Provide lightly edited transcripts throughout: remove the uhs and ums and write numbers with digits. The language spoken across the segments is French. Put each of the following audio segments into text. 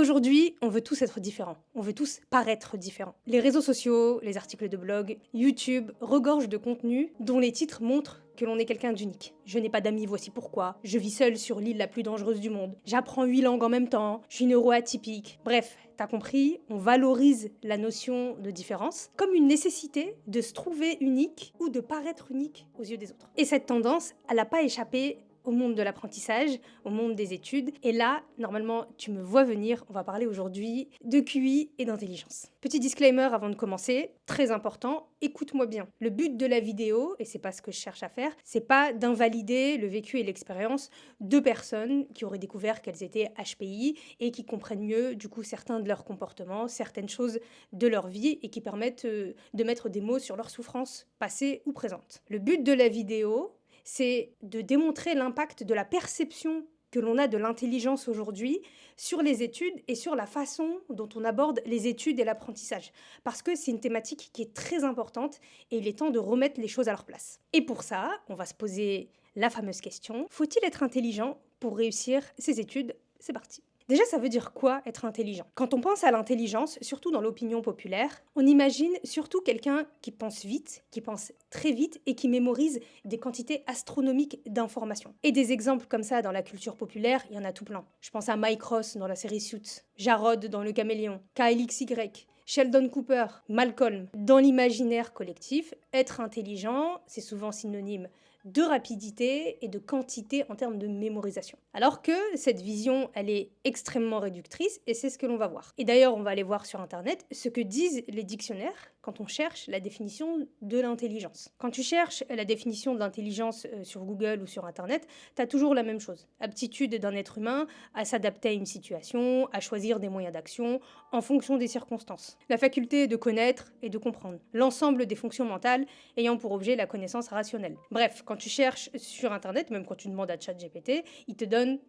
Aujourd'hui, on veut tous être différents, on veut tous paraître différents. Les réseaux sociaux, les articles de blog, YouTube regorgent de contenus dont les titres montrent que l'on est quelqu'un d'unique. Je n'ai pas d'amis, voici pourquoi. Je vis seule sur l'île la plus dangereuse du monde. J'apprends 8 langues en même temps. Je suis neuroatypique. Bref, t'as compris, on valorise la notion de différence comme une nécessité de se trouver unique ou de paraître unique aux yeux des autres. Et cette tendance, elle n'a pas échappé au monde de l'apprentissage, au monde des études. Et là, normalement, tu me vois venir, on va parler aujourd'hui de QI et d'intelligence. Petit disclaimer avant de commencer, très important, écoute-moi bien. Le but de la vidéo, et c'est pas ce que je cherche à faire, c'est pas d'invalider le vécu et l'expérience de personnes qui auraient découvert qu'elles étaient HPI et qui comprennent mieux, du coup, certains de leurs comportements, certaines choses de leur vie et qui permettent de mettre des mots sur leurs souffrances passées ou présentes. Le but de la vidéo, c'est de démontrer l'impact de la perception que l'on a de l'intelligence aujourd'hui sur les études et sur la façon dont on aborde les études et l'apprentissage. Parce que c'est une thématique qui est très importante et il est temps de remettre les choses à leur place. Et pour ça, on va se poser la fameuse question, faut-il être intelligent pour réussir ses études? C'est parti. Déjà, ça veut dire quoi être intelligent? Quand on pense à l'intelligence, surtout dans l'opinion populaire, on imagine surtout quelqu'un qui pense vite, qui pense très vite et qui mémorise des quantités astronomiques d'informations. Et des exemples comme ça dans la culture populaire, il y en a tout plein. Je pense à Mike Ross dans la série Suits, Jarod dans Le Caméléon, KLXY, Sheldon Cooper, Malcolm. Dans l'imaginaire collectif, être intelligent, c'est souvent synonyme de rapidité et de quantité en termes de mémorisation. Alors que cette vision, elle est extrêmement réductrice et c'est ce que l'on va voir. Et d'ailleurs, on va aller voir sur Internet ce que disent les dictionnaires quand on cherche la définition de l'intelligence. Quand tu cherches la définition de l'intelligence sur Google ou sur Internet, tu as toujours la même chose. Aptitude d'un être humain à s'adapter à une situation, à choisir des moyens d'action en fonction des circonstances. La faculté de connaître et de comprendre. L'ensemble des fonctions mentales ayant pour objet la connaissance rationnelle. Bref, quand tu cherches sur Internet, même quand tu demandes à ChatGPT, il te donne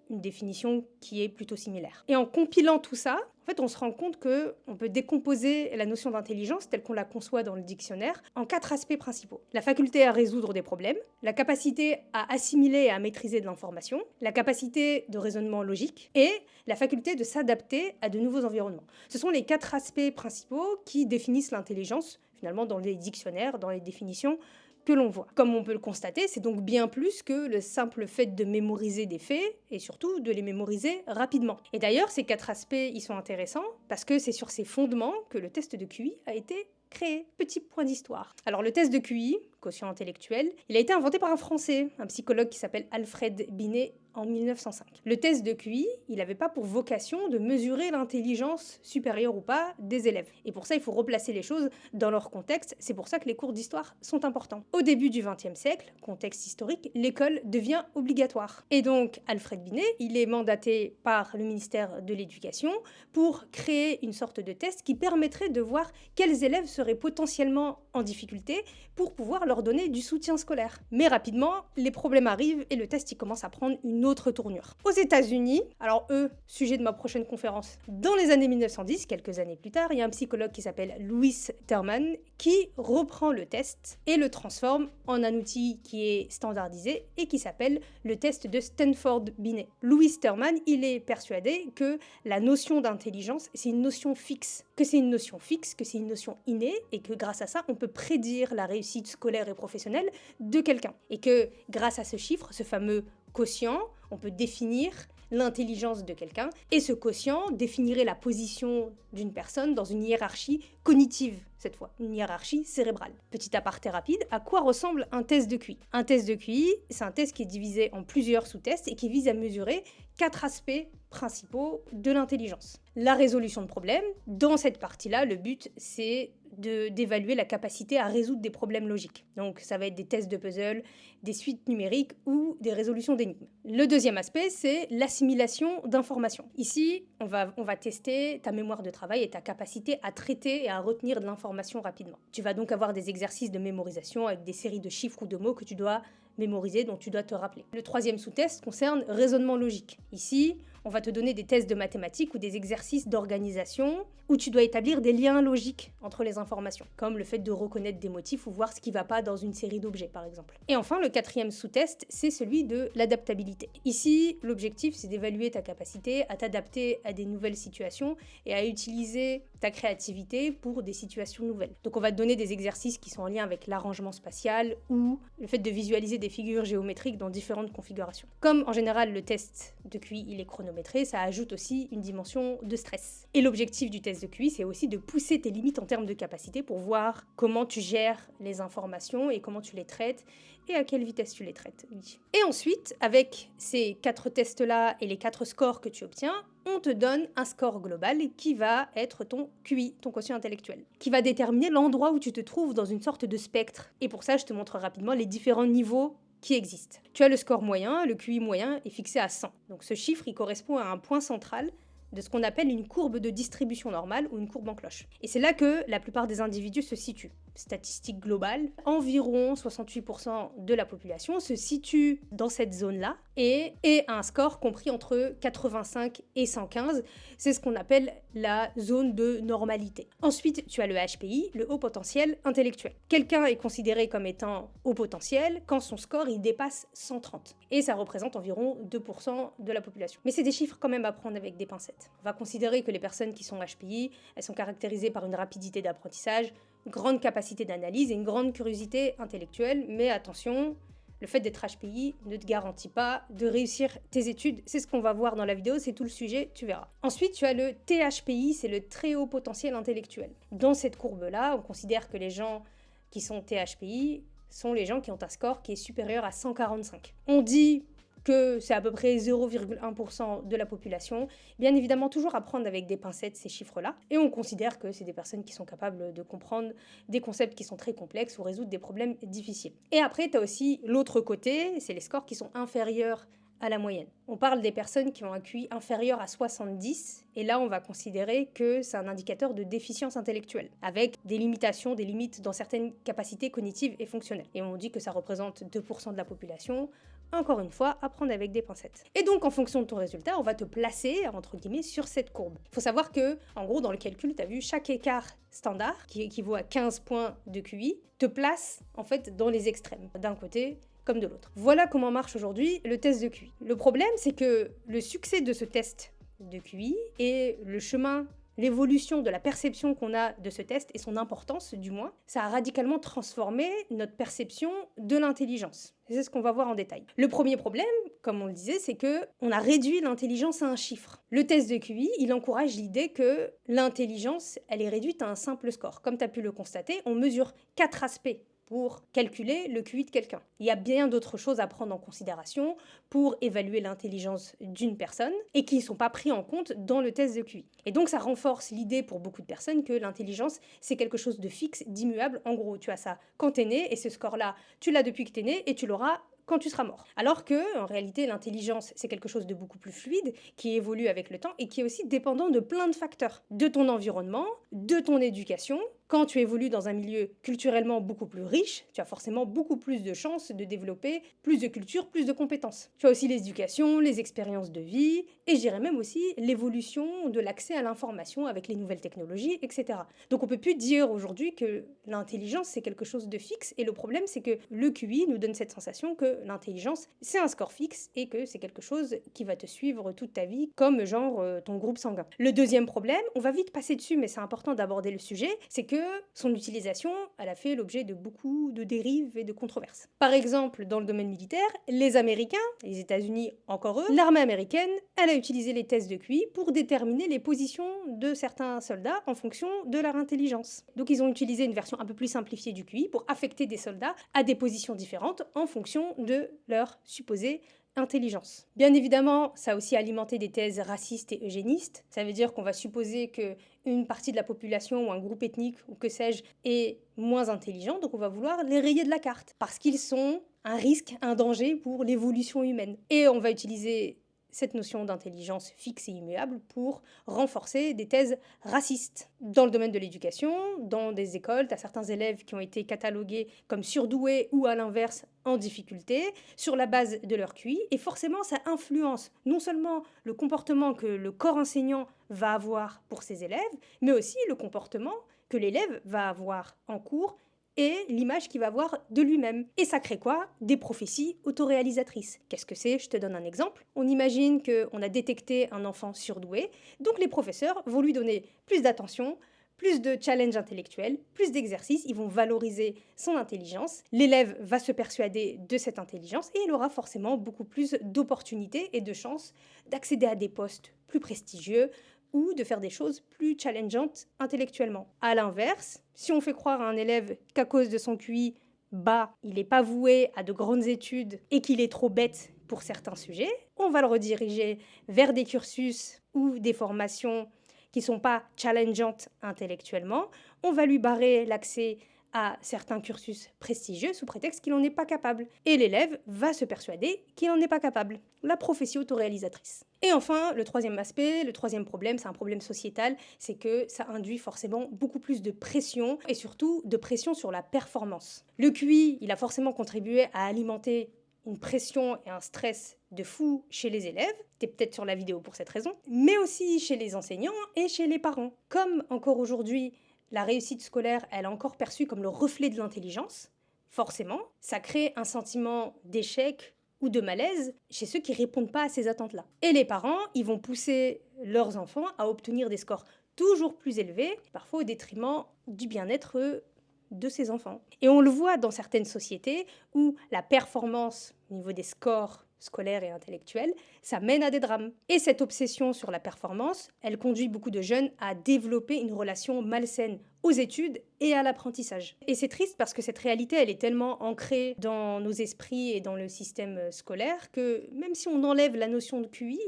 une définition qui est plutôt similaire. Et en compilant tout ça, en fait, on se rend compte qu'on peut décomposer la notion d'intelligence telle qu'on la conçoit dans le dictionnaire en 4 aspects principaux. La faculté à résoudre des problèmes, la capacité à assimiler et à maîtriser de l'information, la capacité de raisonnement logique et la faculté de s'adapter à de nouveaux environnements. Ce sont les 4 aspects principaux qui définissent l'intelligence, finalement, dans les dictionnaires, dans les définitions que l'on voit. Comme on peut le constater, c'est donc bien plus que le simple fait de mémoriser des faits et surtout de les mémoriser rapidement. Et d'ailleurs, ces 4 aspects, ils sont intéressants parce que c'est sur ces fondements que le test de QI a été créé. Petit point d'histoire. Alors le test de QI, quotient intellectuel, il a été inventé par un Français, un psychologue qui s'appelle Alfred Binet en 1905. Le test de QI, il n'avait pas pour vocation de mesurer l'intelligence supérieure ou pas des élèves. Et pour ça, il faut replacer les choses dans leur contexte. C'est pour ça que les cours d'histoire sont importants. Au début du XXe siècle, contexte historique, l'école devient obligatoire. Et donc, Alfred Binet, il est mandaté par le ministère de l'Éducation pour créer une sorte de test qui permettrait de voir quels élèves seraient potentiellement en difficulté pour pouvoir leur donner du soutien scolaire. Mais rapidement, les problèmes arrivent et le test il commence à prendre une autre tournure. Aux États-Unis, alors sujet de ma prochaine conférence, dans les années 1910, quelques années plus tard, il y a un psychologue qui s'appelle Louis Terman qui reprend le test et le transforme en un outil qui est standardisé et qui s'appelle le test de Stanford-Binet. Louis Terman, il est persuadé que la notion d'intelligence, c'est une notion fixe, que c'est une notion innée et que grâce à ça, on peut prédire la réussite scolaire et professionnelle de quelqu'un. Et que grâce à ce chiffre, ce fameux quotient, on peut définir l'intelligence de quelqu'un et ce quotient définirait la position d'une personne dans une hiérarchie cognitive, cette fois, une hiérarchie cérébrale. Petit aparté rapide, à quoi ressemble un test de QI? Un test de QI, c'est un test qui est divisé en plusieurs sous-tests et qui vise à mesurer 4 aspects principaux de l'intelligence. La résolution de problèmes, dans cette partie-là, le but c'est d'évaluer la capacité à résoudre des problèmes logiques. Donc ça va être des tests de puzzle, des suites numériques ou des résolutions d'énigmes. Le deuxième aspect, c'est l'assimilation d'informations. Ici, on va tester ta mémoire de travail et ta capacité à traiter et à retenir de l'information rapidement. Tu vas donc avoir des exercices de mémorisation avec des séries de chiffres ou de mots que tu dois mémoriser, dont tu dois te rappeler. Le troisième sous-test concerne raisonnement logique. Ici, On va te donner des tests de mathématiques ou des exercices d'organisation où tu dois établir des liens logiques entre les informations, comme le fait de reconnaître des motifs ou voir ce qui ne va pas dans une série d'objets, par exemple. Et enfin, le quatrième sous-test, c'est celui de l'adaptabilité. Ici, l'objectif, c'est d'évaluer ta capacité à t'adapter à des nouvelles situations et à utiliser ta créativité pour des situations nouvelles. Donc on va te donner des exercices qui sont en lien avec l'arrangement spatial ou le fait de visualiser des figures géométriques dans différentes configurations. Comme en général le test de QI il est chronométré, ça ajoute aussi une dimension de stress. Et l'objectif du test de QI, c'est aussi de pousser tes limites en termes de capacité pour voir comment tu gères les informations et comment tu les traites et à quelle vitesse tu les traites. Oui. Et ensuite, avec ces 4 tests-là et les 4 scores que tu obtiens, on te donne un score global qui va être ton QI, ton quotient intellectuel, qui va déterminer l'endroit où tu te trouves dans une sorte de spectre. Et pour ça, je te montre rapidement les différents niveaux qui existent. Tu as le score moyen, le QI moyen est fixé à 100. Donc ce chiffre, il correspond à un point central de ce qu'on appelle une courbe de distribution normale ou une courbe en cloche. Et c'est là que la plupart des individus se situent. Statistique globale, environ 68% de la population se situe dans cette zone-là et a un score compris entre 85 et 115. C'est ce qu'on appelle la zone de normalité. Ensuite, tu as le HPI, le haut potentiel intellectuel. Quelqu'un est considéré comme étant haut potentiel quand son score il dépasse 130. Et ça représente environ 2% de la population. Mais c'est des chiffres quand même à prendre avec des pincettes. On va considérer que les personnes qui sont HPI, elles sont caractérisées par une rapidité d'apprentissage, une grande capacité d'analyse et une grande curiosité intellectuelle. Mais attention, le fait d'être HPI ne te garantit pas de réussir tes études. C'est ce qu'on va voir dans la vidéo, c'est tout le sujet, tu verras. Ensuite, tu as le THPI, c'est le très haut potentiel intellectuel. Dans cette courbe-là, on considère que les gens qui sont THPI sont les gens qui ont un score qui est supérieur à 145. On dit que c'est à peu près 0,1% de la population. Bien évidemment, toujours à prendre avec des pincettes ces chiffres-là. Et on considère que c'est des personnes qui sont capables de comprendre des concepts qui sont très complexes ou résoudre des problèmes difficiles. Et après, tu as aussi l'autre côté, c'est les scores qui sont inférieurs à la moyenne. On parle des personnes qui ont un QI inférieur à 70, et là on va considérer que c'est un indicateur de déficience intellectuelle, avec des limitations, des limites dans certaines capacités cognitives et fonctionnelles. Et on dit que ça représente 2% de la population, encore une fois, à prendre avec des pincettes. Et donc en fonction de ton résultat, on va te placer, entre guillemets, sur cette courbe. Il faut savoir que, en gros, dans le calcul, tu as vu, chaque écart standard, qui équivaut à 15 points de QI, te place en fait dans les extrêmes, d'un côté comme de l'autre. Voilà comment marche aujourd'hui le test de QI. Le problème, c'est que le succès de ce test de QI et le chemin, l'évolution de la perception qu'on a de ce test et son importance, du moins, ça a radicalement transformé notre perception de l'intelligence. C'est ce qu'on va voir en détail. Le premier problème, comme on le disait, c'est que on a réduit l'intelligence à un chiffre. Le test de QI, il encourage l'idée que l'intelligence, elle est réduite à un simple score. Comme tu as pu le constater, on mesure 4 aspects pour calculer le QI de quelqu'un. Il y a bien d'autres choses à prendre en considération pour évaluer l'intelligence d'une personne et qui ne sont pas pris en compte dans le test de QI. Et donc ça renforce l'idée pour beaucoup de personnes que l'intelligence, c'est quelque chose de fixe, d'immuable. En gros, tu as ça quand tu es né et ce score-là, tu l'as depuis que tu es né et tu l'auras quand tu seras mort. Alors que, en réalité, l'intelligence, c'est quelque chose de beaucoup plus fluide, qui évolue avec le temps et qui est aussi dépendant de plein de facteurs. De ton environnement, de ton éducation. Quand tu évolues dans un milieu culturellement beaucoup plus riche, tu as forcément beaucoup plus de chances de développer plus de culture, plus de compétences. Tu as aussi l'éducation, les expériences de vie, et je dirais même aussi l'évolution de l'accès à l'information avec les nouvelles technologies, etc. Donc on peut plus dire aujourd'hui que l'intelligence c'est quelque chose de fixe, et le problème c'est que le QI nous donne cette sensation que l'intelligence c'est un score fixe et que c'est quelque chose qui va te suivre toute ta vie, comme genre ton groupe sanguin. Le deuxième problème, on va vite passer dessus, mais c'est important d'aborder le sujet, c'est que son utilisation, elle a fait l'objet de beaucoup de dérives et de controverses. Par exemple, dans le domaine militaire, les Américains, les États-Unis encore eux, l'armée américaine, elle a utilisé les tests de QI pour déterminer les positions de certains soldats en fonction de leur intelligence. Donc ils ont utilisé une version un peu plus simplifiée du QI pour affecter des soldats à des positions différentes en fonction de leur supposée intelligence. Bien évidemment, ça a aussi alimenté des thèses racistes et eugénistes. Ça veut dire qu'on va supposer qu'une partie de la population ou un groupe ethnique ou que sais-je est moins intelligent, donc on va vouloir les rayer de la carte parce qu'ils sont un risque, un danger pour l'évolution humaine. Et on va utiliser cette notion d'intelligence fixe et immuable pour renforcer des thèses racistes. Dans le domaine de l'éducation, dans des écoles, tu as certains élèves qui ont été catalogués comme surdoués ou à l'inverse en difficulté sur la base de leur QI, et forcément ça influence non seulement le comportement que le corps enseignant va avoir pour ses élèves, mais aussi le comportement que l'élève va avoir en cours et l'image qu'il va avoir de lui-même. Et ça crée quoi? Des prophéties autoréalisatrices. Qu'est-ce que c'est? Je te donne un exemple. On imagine qu'on a détecté un enfant surdoué, donc les professeurs vont lui donner plus d'attention, plus de challenge intellectuel, plus d'exercices, ils vont valoriser son intelligence. L'élève va se persuader de cette intelligence et il aura forcément beaucoup plus d'opportunités et de chances d'accéder à des postes plus prestigieux, ou de faire des choses plus challengeantes intellectuellement. À l'inverse, si on fait croire à un élève qu'à cause de son QI bas, il n'est pas voué à de grandes études et qu'il est trop bête pour certains sujets, on va le rediriger vers des cursus ou des formations qui ne sont pas challengeantes intellectuellement. On va lui barrer l'accès à certains cursus prestigieux sous prétexte qu'il n'en est pas capable. Et l'élève va se persuader qu'il n'en est pas capable. La prophétie autoréalisatrice. Et enfin, le troisième aspect, le troisième problème, c'est un problème sociétal, c'est que ça induit forcément beaucoup plus de pression et surtout de pression sur la performance. Le QI, il a forcément contribué à alimenter une pression et un stress de fou chez les élèves, t'es peut-être sur la vidéo pour cette raison, mais aussi chez les enseignants et chez les parents. Comme encore aujourd'hui, la réussite scolaire, elle est encore perçue comme le reflet de l'intelligence, forcément, ça crée un sentiment d'échec ou de malaise chez ceux qui ne répondent pas à ces attentes-là. Et les parents, ils vont pousser leurs enfants à obtenir des scores toujours plus élevés, parfois au détriment du bien-être de ces enfants. Et on le voit dans certaines sociétés où la performance au niveau des scores scolaires et intellectuels, ça mène à des drames. Et cette obsession sur la performance, elle conduit beaucoup de jeunes à développer une relation malsaine aux études et à l'apprentissage. Et c'est triste parce que cette réalité, elle est tellement ancrée dans nos esprits et dans le système scolaire que même si on enlève la notion de QI,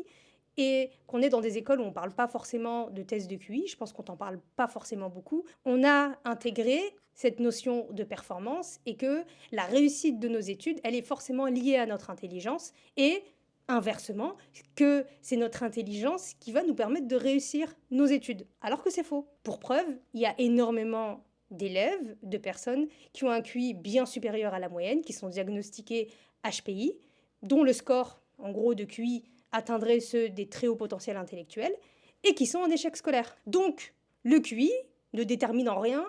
et qu'on est dans des écoles où on ne parle pas forcément de tests de QI, je pense qu'on n'en parle pas forcément beaucoup, on a intégré cette notion de performance et que la réussite de nos études, elle est forcément liée à notre intelligence et inversement, que c'est notre intelligence qui va nous permettre de réussir nos études. Alors que c'est faux. Pour preuve, il y a énormément d'élèves, de personnes qui ont un QI bien supérieur à la moyenne, qui sont diagnostiqués HPI, dont le score, en gros, de QI atteindrait ceux des très hauts potentiels intellectuels et qui sont en échec scolaire. Donc, le QI ne détermine en rien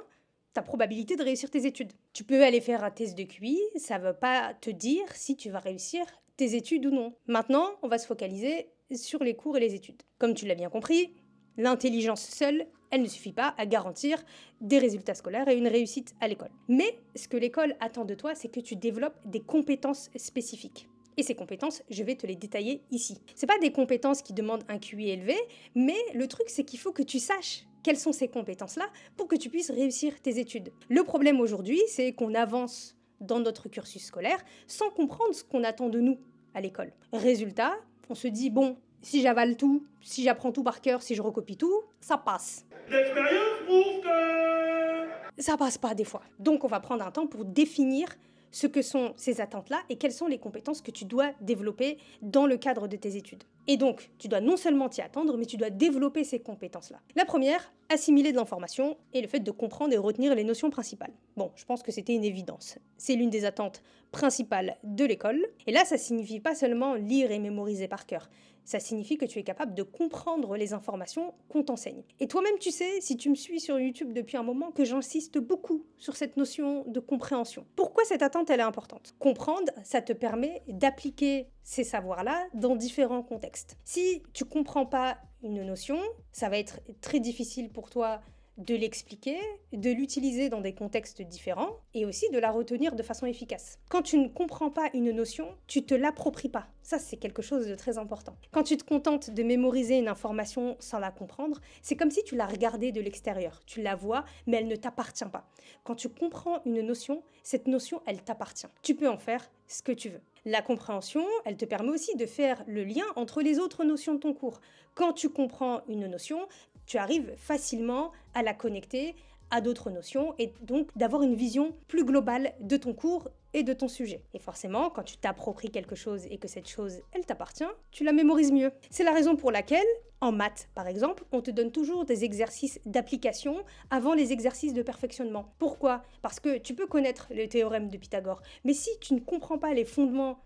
ta probabilité de réussir tes études. Tu peux aller faire un test de QI, ça ne veut pas te dire si tu vas réussir tes études ou non. Maintenant, on va se focaliser sur les cours et les études. Comme tu l'as bien compris, l'intelligence seule, elle ne suffit pas à garantir des résultats scolaires et une réussite à l'école. Mais ce que l'école attend de toi, c'est que tu développes des compétences spécifiques. Et ces compétences, je vais te les détailler ici. Ce pas des compétences qui demandent un QI élevé, mais le truc, c'est qu'il faut que tu saches quelles sont ces compétences-là pour que tu puisses réussir tes études. Le problème aujourd'hui, c'est qu'on avance dans notre cursus scolaire sans comprendre ce qu'on attend de nous à l'école. Résultat, on se dit, bon, si j'avale tout, si j'apprends tout par cœur, si je recopie tout, ça passe. L'expérience prouve que... Ça passe pas des fois. Donc on va prendre un temps pour définir ce que sont ces attentes-là et quelles sont les compétences que tu dois développer dans le cadre de tes études. Et donc, tu dois non seulement t'y attendre, mais tu dois développer ces compétences-là. La première, assimiler de l'information et le fait de comprendre et retenir les notions principales. Bon, je pense que c'était une évidence. C'est l'une des attentes principales de l'école. Et là, ça signifie pas seulement lire et mémoriser par cœur. Ça signifie que tu es capable de comprendre les informations qu'on t'enseigne. Et toi-même, tu sais, si tu me suis sur YouTube depuis un moment, que j'insiste beaucoup sur cette notion de compréhension. Pourquoi cette attente, elle est importante? Comprendre, ça te permet d'appliquer ces savoirs-là dans différents contextes. Si tu comprends pas une notion, ça va être très difficile pour toi de l'expliquer, de l'utiliser dans des contextes différents et aussi de la retenir de façon efficace. Quand tu ne comprends pas une notion, tu te l'appropries pas. Ça, c'est quelque chose de très important. Quand tu te contentes de mémoriser une information sans la comprendre, c'est comme si tu la regardais de l'extérieur. Tu la vois, mais elle ne t'appartient pas. Quand tu comprends une notion, cette notion, elle t'appartient. Tu peux en faire ce que tu veux. La compréhension, elle te permet aussi de faire le lien entre les autres notions de ton cours. Quand tu comprends une notion, tu arrives facilement à la connecter à d'autres notions et donc d'avoir une vision plus globale de ton cours et de ton sujet. Et forcément, quand tu t'appropries quelque chose et que cette chose, elle t'appartient, tu la mémorises mieux. C'est la raison pour laquelle, en maths par exemple, on te donne toujours des exercices d'application avant les exercices de perfectionnement. Pourquoi ? Parce que tu peux connaître le théorème de Pythagore, mais si tu ne comprends pas les fondements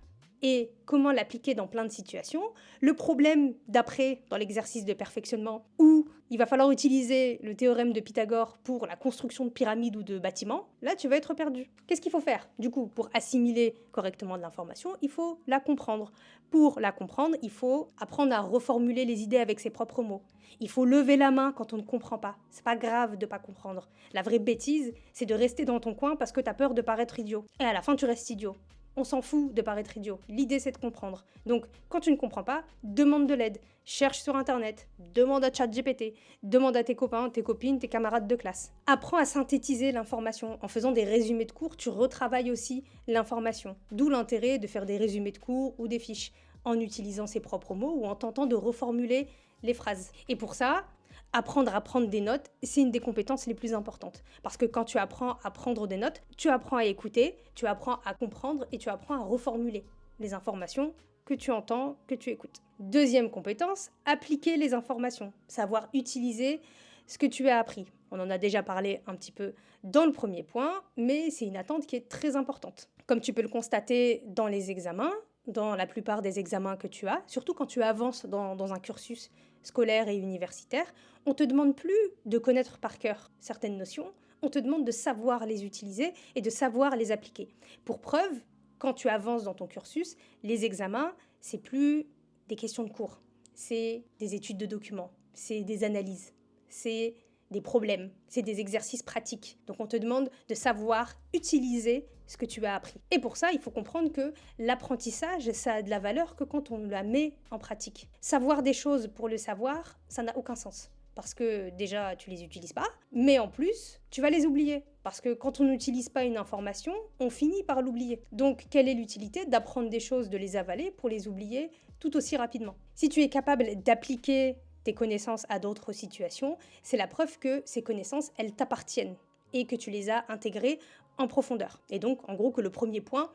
et comment l'appliquer dans plein de situations, le problème d'après, dans l'exercice de perfectionnement, où il va falloir utiliser le théorème de Pythagore pour la construction de pyramides ou de bâtiments, là tu vas être perdu. Qu'est-ce qu'il faut faire ? Du coup, pour assimiler correctement de l'information, il faut la comprendre. Pour la comprendre, il faut apprendre à reformuler les idées avec ses propres mots. Il faut lever la main quand on ne comprend pas. C'est pas grave de pas comprendre. La vraie bêtise, c'est de rester dans ton coin parce que t'as peur de paraître idiot. Et à la fin, tu restes idiot. On s'en fout de paraître idiot. L'idée, c'est de comprendre. Donc, quand tu ne comprends pas, demande de l'aide. Cherche sur Internet. Demande à ChatGPT. Demande à tes copains, tes copines, tes camarades de classe. Apprends à synthétiser l'information. En faisant des résumés de cours, tu retravailles aussi l'information. D'où l'intérêt de faire des résumés de cours ou des fiches, en utilisant ses propres mots ou en tentant de reformuler les phrases. Et pour ça, apprendre à prendre des notes, c'est une des compétences les plus importantes. Parce que quand tu apprends à prendre des notes, tu apprends à écouter, tu apprends à comprendre et tu apprends à reformuler les informations que tu entends, que tu écoutes. Deuxième compétence, appliquer les informations, savoir utiliser ce que tu as appris. On en a déjà parlé un petit peu dans le premier point, mais c'est une attente qui est très importante. Comme tu peux le constater dans les examens, dans la plupart des examens que tu as, surtout quand tu avances dans un cursus scolaire et universitaire, on ne te demande plus de connaître par cœur certaines notions, on te demande de savoir les utiliser et de savoir les appliquer. Pour preuve, quand tu avances dans ton cursus, les examens, c'est plus des questions de cours, c'est des études de documents, c'est des analyses, c'est des problèmes, c'est des exercices pratiques. Donc on te demande de savoir utiliser ce que tu as appris. Et pour ça, il faut comprendre que l'apprentissage, ça a de la valeur que quand on la met en pratique. Savoir des choses pour le savoir, ça n'a aucun sens. Parce que déjà, tu les utilises pas, mais en plus, tu vas les oublier. Parce que quand on n'utilise pas une information, on finit par l'oublier. Donc, quelle est l'utilité d'apprendre des choses, de les avaler pour les oublier tout aussi rapidement ? Si tu es capable d'appliquer tes connaissances à d'autres situations, c'est la preuve que ces connaissances, elles t'appartiennent et que tu les as intégrées en profondeur. Et donc, en gros, que le premier point,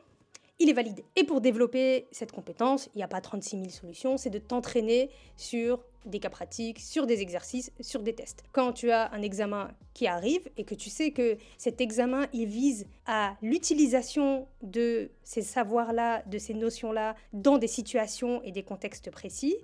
il est validé. Et pour développer cette compétence, il n'y a pas 36 000 solutions, c'est de t'entraîner sur des cas pratiques, sur des exercices, sur des tests. Quand tu as un examen qui arrive et que tu sais que cet examen, il vise à l'utilisation de ces savoirs-là, de ces notions-là, dans des situations et des contextes précis,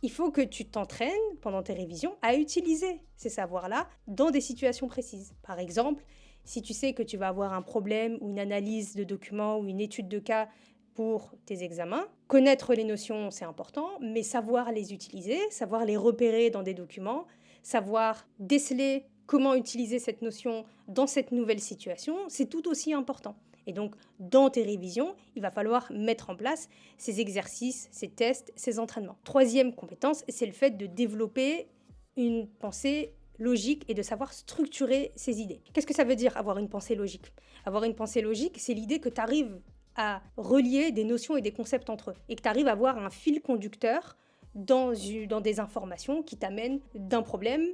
il faut que tu t'entraînes pendant tes révisions à utiliser ces savoirs-là dans des situations précises. Par exemple, si tu sais que tu vas avoir un problème ou une analyse de documents ou une étude de cas pour tes examens, connaître les notions, c'est important, mais savoir les utiliser, savoir les repérer dans des documents, savoir déceler comment utiliser cette notion dans cette nouvelle situation, c'est tout aussi important. Et donc, dans tes révisions, il va falloir mettre en place ces exercices, ces tests, ces entraînements. Troisième compétence, c'est le fait de développer une pensée logique et de savoir structurer ses idées. Qu'est-ce que ça veut dire avoir une pensée logique ? Avoir une pensée logique, c'est l'idée que tu arrives à relier des notions et des concepts entre eux et que tu arrives à avoir un fil conducteur dans des informations qui t'amènent d'un problème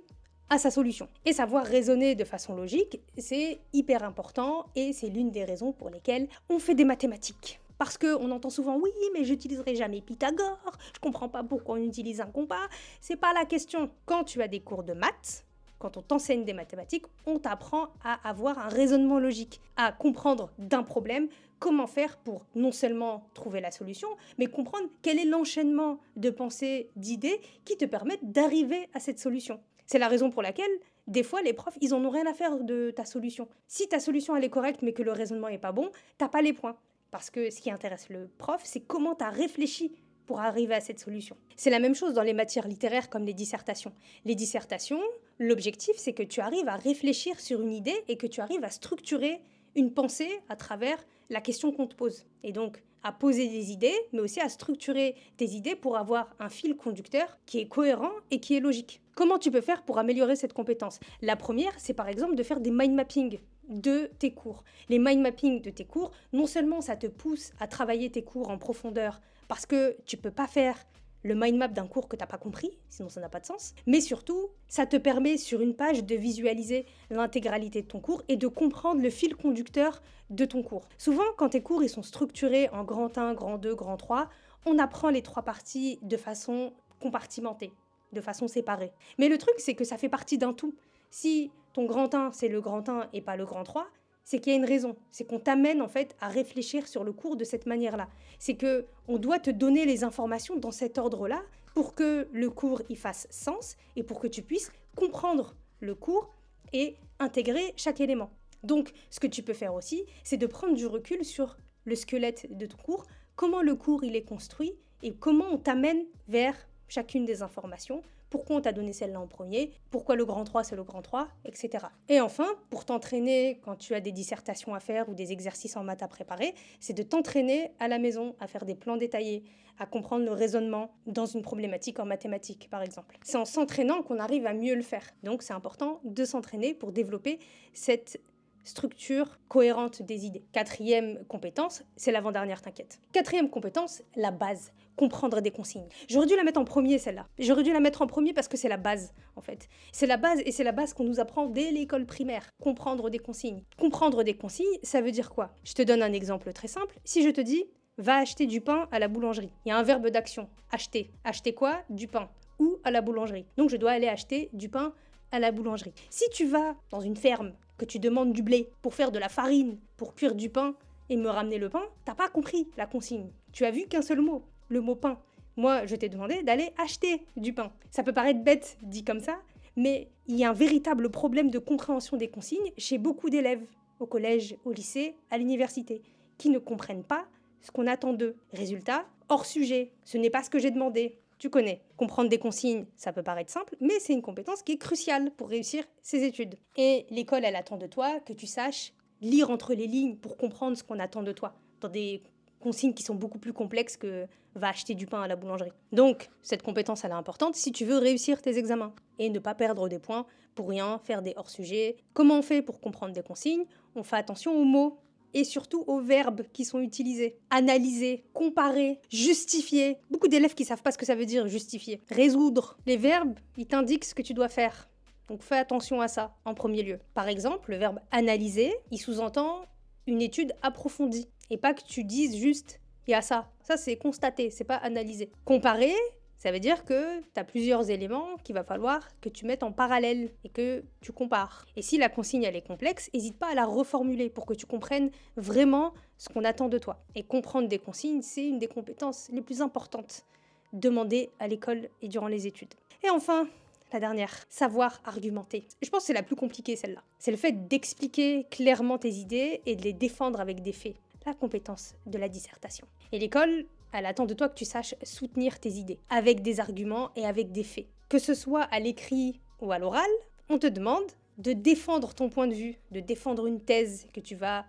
à sa solution. Et savoir raisonner de façon logique, c'est hyper important et c'est l'une des raisons pour lesquelles on fait des mathématiques. Parce qu'on entend souvent « oui, mais j'utiliserai jamais Pythagore, je comprends pas pourquoi on utilise un compas ». C'est pas la question. Quand tu as des cours de maths, quand on t'enseigne des mathématiques, on t'apprend à avoir un raisonnement logique, à comprendre d'un problème comment faire pour non seulement trouver la solution, mais comprendre quel est l'enchaînement de pensées, d'idées qui te permettent d'arriver à cette solution. C'est la raison pour laquelle, des fois, les profs, ils en ont rien à faire de ta solution. Si ta solution, elle est correcte, mais que le raisonnement est pas bon, t'as pas les points. Parce que ce qui intéresse le prof, c'est comment tu as réfléchi pour arriver à cette solution. C'est la même chose dans les matières littéraires comme les dissertations. Les dissertations, l'objectif, c'est que tu arrives à réfléchir sur une idée et que tu arrives à structurer une pensée à travers la question qu'on te pose. Et donc, à poser des idées, mais aussi à structurer tes idées pour avoir un fil conducteur qui est cohérent et qui est logique. Comment tu peux faire pour améliorer cette compétence ? La première, c'est par exemple de faire des mind mapping de tes cours. Les mind mapping de tes cours, non seulement ça te pousse à travailler tes cours en profondeur, parce que tu peux pas faire le mind map d'un cours que tu n'as pas compris, sinon ça n'a pas de sens. Mais surtout, ça te permet sur une page de visualiser l'intégralité de ton cours et de comprendre le fil conducteur de ton cours. Souvent, quand tes cours ils sont structurés en grand 1, grand 2, grand 3, on apprend les 3 parties de façon compartimentée, de façon séparée. Mais le truc, c'est que ça fait partie d'un tout. Si ton grand 1, c'est le grand 1 et pas le grand 3, c'est qu'il y a une raison. C'est qu'on t'amène en fait à réfléchir sur le cours de cette manière-là. C'est que on doit te donner les informations dans cet ordre-là pour que le cours y fasse sens et pour que tu puisses comprendre le cours et intégrer chaque élément. Donc, ce que tu peux faire aussi, c'est de prendre du recul sur le squelette de ton cours, comment le cours il est construit et comment on t'amène vers chacune des informations. Pourquoi on t'a donné celle-là en premier, pourquoi le grand 3 c'est le grand 3, etc. Et enfin, pour t'entraîner quand tu as des dissertations à faire ou des exercices en maths à préparer, c'est de t'entraîner à la maison, à faire des plans détaillés, à comprendre le raisonnement dans une problématique en mathématiques par exemple. C'est en s'entraînant qu'on arrive à mieux le faire. Donc c'est important de s'entraîner pour développer cette structure cohérente des idées. 4e compétence, c'est l'avant-dernière, t'inquiète. 4e compétence, la base, comprendre des consignes. J'aurais dû la mettre en premier, celle-là. J'aurais dû la mettre en premier parce que c'est la base, en fait. C'est la base et c'est la base qu'on nous apprend dès l'école primaire. Comprendre des consignes. Comprendre des consignes, ça veut dire quoi? Je te donne un exemple très simple. Si je te dis, va acheter du pain à la boulangerie. Il y a un verbe d'action, acheter. Acheter quoi? Du pain. Ou à la boulangerie. Donc je dois aller acheter du pain à la boulangerie. Si tu vas dans une ferme, que tu demandes du blé pour faire de la farine, pour cuire du pain et me ramener le pain, t'as pas compris la consigne. Tu as vu qu'un seul mot, le mot pain. Moi, je t'ai demandé d'aller acheter du pain. Ça peut paraître bête dit comme ça, mais il y a un véritable problème de compréhension des consignes chez beaucoup d'élèves, au collège, au lycée, à l'université, qui ne comprennent pas ce qu'on attend d'eux. Résultat, hors sujet, ce n'est pas ce que j'ai demandé. Tu connais. Comprendre des consignes, ça peut paraître simple, mais c'est une compétence qui est cruciale pour réussir ses études. Et l'école, elle attend de toi que tu saches lire entre les lignes pour comprendre ce qu'on attend de toi, dans des consignes qui sont beaucoup plus complexes que va acheter du pain à la boulangerie. Donc, cette compétence, elle est importante si tu veux réussir tes examens et ne pas perdre des points pour rien, faire des hors-sujets. Comment on fait pour comprendre des consignes? On fait attention aux mots et surtout aux verbes qui sont utilisés. Analyser, comparer, justifier. Beaucoup d'élèves qui ne savent pas ce que ça veut dire justifier. Résoudre. Les verbes, ils t'indiquent ce que tu dois faire. Donc fais attention à ça en premier lieu. Par exemple, le verbe analyser, il sous-entend une étude approfondie. Et pas que tu dises juste il y a ça. Ça, c'est constater, c'est pas analyser. Comparer, ça veut dire que tu as plusieurs éléments qu'il va falloir que tu mettes en parallèle et que tu compares. Et si la consigne elle est complexe, n'hésite pas à la reformuler pour que tu comprennes vraiment ce qu'on attend de toi. Et comprendre des consignes, c'est une des compétences les plus importantes demandées à l'école et durant les études. Et enfin, la dernière, savoir argumenter. Je pense que c'est la plus compliquée celle-là. C'est le fait d'expliquer clairement tes idées et de les défendre avec des faits. La compétence de la dissertation. Et l'école, elle attend de toi que tu saches soutenir tes idées, avec des arguments et avec des faits. Que ce soit à l'écrit ou à l'oral, on te demande de défendre ton point de vue, de défendre une thèse que tu vas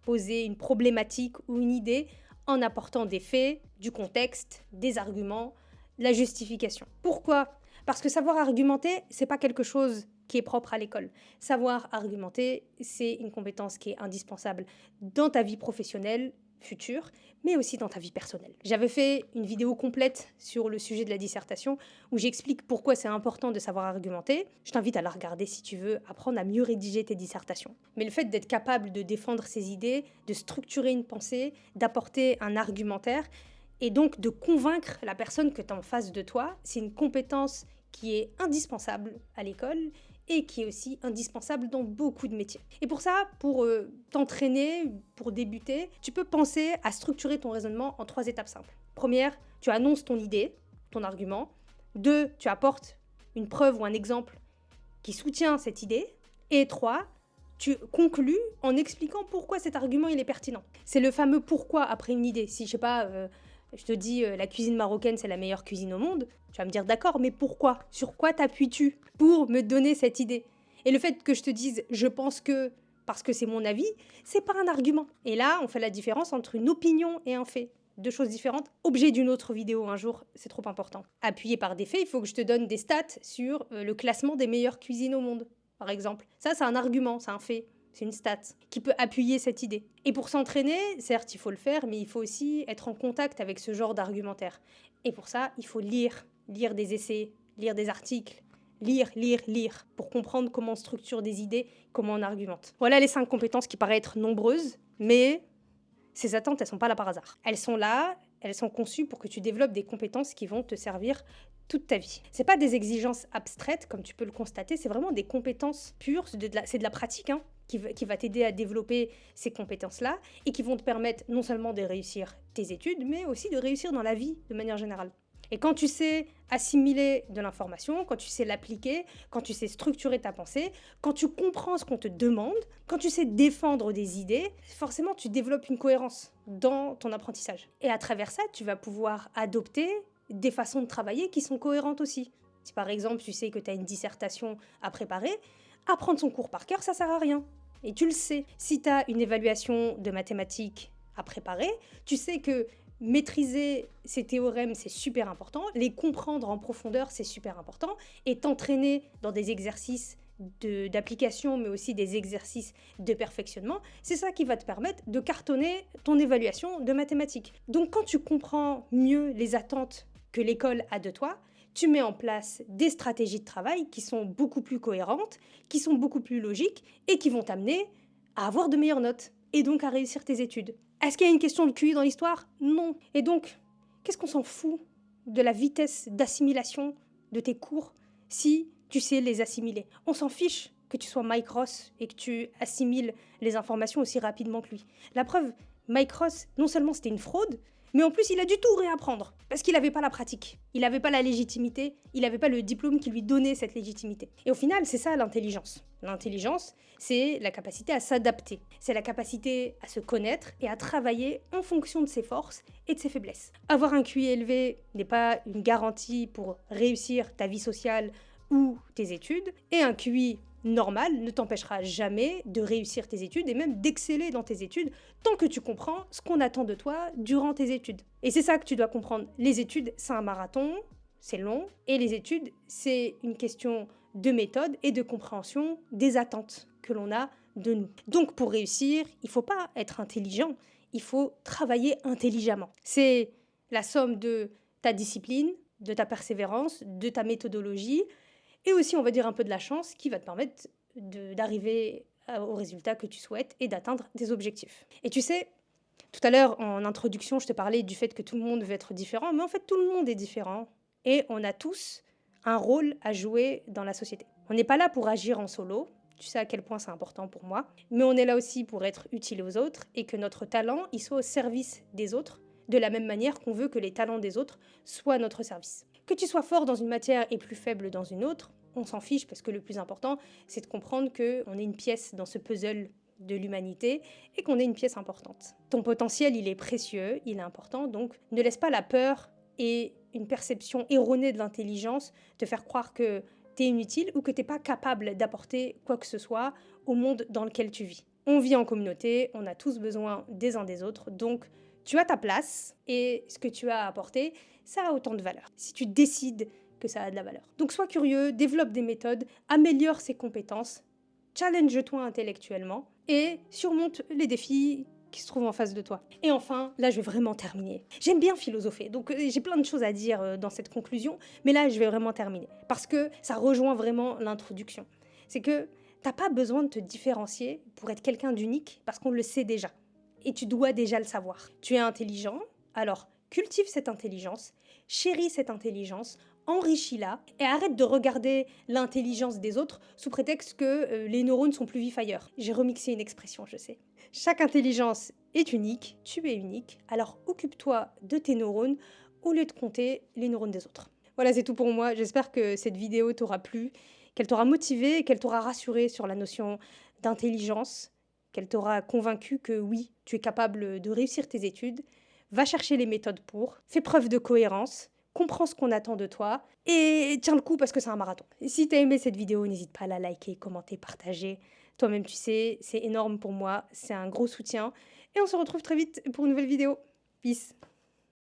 poser, une problématique ou une idée, en apportant des faits, du contexte, des arguments, la justification. Pourquoi ? Parce que savoir argumenter, c'est pas quelque chose qui est propre à l'école. Savoir argumenter, c'est une compétence qui est indispensable dans ta vie professionnelle future, mais aussi dans ta vie personnelle. J'avais fait une vidéo complète sur le sujet de la dissertation où j'explique pourquoi c'est important de savoir argumenter. Je t'invite à la regarder si tu veux apprendre à mieux rédiger tes dissertations. Mais le fait d'être capable de défendre ses idées, de structurer une pensée, d'apporter un argumentaire et donc de convaincre la personne que tu as en face de toi, c'est une compétence qui est indispensable à l'école et qui est aussi indispensable dans beaucoup de métiers. Et pour ça, pour t'entraîner, pour débuter, tu peux penser à structurer ton raisonnement en 3 étapes simples. Première, tu annonces ton idée, ton argument. 2, tu apportes une preuve ou un exemple qui soutient cette idée. Et 3, tu conclus en expliquant pourquoi cet argument il est pertinent. C'est le fameux pourquoi après une idée. Si, je sais pas, je te dis la cuisine marocaine c'est la meilleure cuisine au monde, tu vas me dire d'accord, mais pourquoi? Sur quoi t'appuies-tu pour me donner cette idée? Et le fait que je te dise je pense que, parce que c'est mon avis, c'est pas un argument. Et là, on fait la différence entre une opinion et un fait. 2 choses différentes. Objet d'une autre vidéo un jour, c'est trop important. Appuyé par des faits, il faut que je te donne des stats sur le classement des meilleures cuisines au monde, par exemple. Ça, c'est un argument, c'est un fait. C'est une stat qui peut appuyer cette idée. Et pour s'entraîner, certes, il faut le faire, mais il faut aussi être en contact avec ce genre d'argumentaire. Et pour ça, il faut lire des essais, lire des articles, lire, pour comprendre comment on structure des idées, comment on argumente. Voilà les 5 compétences qui paraissent être nombreuses, mais ces attentes, elles sont pas là par hasard. Elles sont là, elles sont conçues pour que tu développes des compétences qui vont te servir toute ta vie. C'est pas des exigences abstraites, comme tu peux le constater, c'est vraiment des compétences pures, c'est de la pratique, hein, qui va t'aider à développer ces compétences-là et qui vont te permettre non seulement de réussir tes études, mais aussi de réussir dans la vie de manière générale. Et quand tu sais assimiler de l'information, quand tu sais l'appliquer, quand tu sais structurer ta pensée, quand tu comprends ce qu'on te demande, quand tu sais défendre des idées, forcément tu développes une cohérence dans ton apprentissage. Et à travers ça, tu vas pouvoir adopter des façons de travailler qui sont cohérentes aussi. Si par exemple tu sais que tu as une dissertation à préparer, apprendre son cours par cœur, ça sert à rien. Et tu le sais. Si tu as une évaluation de mathématiques à préparer, tu sais que maîtriser ces théorèmes, c'est super important. Les comprendre en profondeur, c'est super important. Et t'entraîner dans des exercices d'application, mais aussi des exercices de perfectionnement, c'est ça qui va te permettre de cartonner ton évaluation de mathématiques. Donc quand tu comprends mieux les attentes que l'école a de toi, tu mets en place des stratégies de travail qui sont beaucoup plus cohérentes, qui sont beaucoup plus logiques et qui vont t'amener à avoir de meilleures notes et donc à réussir tes études. Est-ce qu'il y a une question de QI dans l'histoire? Non. Et donc, qu'est-ce qu'on s'en fout de la vitesse d'assimilation de tes cours si tu sais les assimiler? On s'en fiche que tu sois Mike Ross et que tu assimiles les informations aussi rapidement que lui. La preuve, Mike Ross, non seulement c'était une fraude, mais en plus, il a dû tout réapprendre, parce qu'il n'avait pas la pratique, il n'avait pas la légitimité, il n'avait pas le diplôme qui lui donnait cette légitimité. Et au final, c'est ça l'intelligence. L'intelligence, c'est la capacité à s'adapter, c'est la capacité à se connaître et à travailler en fonction de ses forces et de ses faiblesses. Avoir un QI élevé n'est pas une garantie pour réussir ta vie sociale ou tes études, et un QI normal ne t'empêchera jamais de réussir tes études et même d'exceller dans tes études tant que tu comprends ce qu'on attend de toi durant tes études. Et c'est ça que tu dois comprendre. Les études, c'est un marathon, c'est long, et les études, c'est une question de méthode et de compréhension des attentes que l'on a de nous. Donc pour réussir, il ne faut pas être intelligent, il faut travailler intelligemment. C'est la somme de ta discipline, de ta persévérance, de ta méthodologie, et aussi, on va dire, un peu de la chance qui va te permettre d'arriver au résultat que tu souhaites et d'atteindre tes objectifs. Et tu sais, tout à l'heure, en introduction, je te parlais du fait que tout le monde veut être différent, mais en fait, tout le monde est différent. Et on a tous un rôle à jouer dans la société. On n'est pas là pour agir en solo, tu sais à quel point c'est important pour moi, mais on est là aussi pour être utile aux autres et que notre talent, il soit au service des autres, de la même manière qu'on veut que les talents des autres soient à notre service. Que tu sois fort dans une matière et plus faible dans une autre, on s'en fiche parce que le plus important, c'est de comprendre qu'on est une pièce dans ce puzzle de l'humanité et qu'on est une pièce importante. Ton potentiel, il est précieux, il est important, donc ne laisse pas la peur et une perception erronée de l'intelligence te faire croire que t'es inutile ou que t'es pas capable d'apporter quoi que ce soit au monde dans lequel tu vis. On vit en communauté, on a tous besoin des uns des autres, donc tu as ta place et ce que tu as à apporter, ça a autant de valeur. Si tu décides que ça a de la valeur. Donc sois curieux, développe des méthodes, améliore ses compétences, challenge-toi intellectuellement et surmonte les défis qui se trouvent en face de toi. Et enfin, là je vais vraiment terminer. J'aime bien philosopher, donc j'ai plein de choses à dire dans cette conclusion, mais là je vais vraiment terminer. Parce que ça rejoint vraiment l'introduction. C'est que t'as pas besoin de te différencier pour être quelqu'un d'unique, parce qu'on le sait déjà. Et tu dois déjà le savoir. Tu es intelligent, alors cultive cette intelligence, chéris cette intelligence, enrichis-la et arrête de regarder l'intelligence des autres sous prétexte que les neurones sont plus vifs ailleurs. J'ai remixé une expression, je sais. Chaque intelligence est unique, tu es unique, alors occupe-toi de tes neurones au lieu de compter les neurones des autres. Voilà, c'est tout pour moi. J'espère que cette vidéo t'aura plu, qu'elle t'aura motivé et qu'elle t'aura rassuré sur la notion d'intelligence, qu'elle t'aura convaincu que oui, tu es capable de réussir tes études. Va chercher les méthodes pour, fais preuve de cohérence, comprends ce qu'on attend de toi et tiens le coup parce que c'est un marathon. Et si t'as aimé cette vidéo, n'hésite pas à la liker, commenter, partager. Toi-même, tu sais, c'est énorme pour moi, c'est un gros soutien. Et on se retrouve très vite pour une nouvelle vidéo. Peace.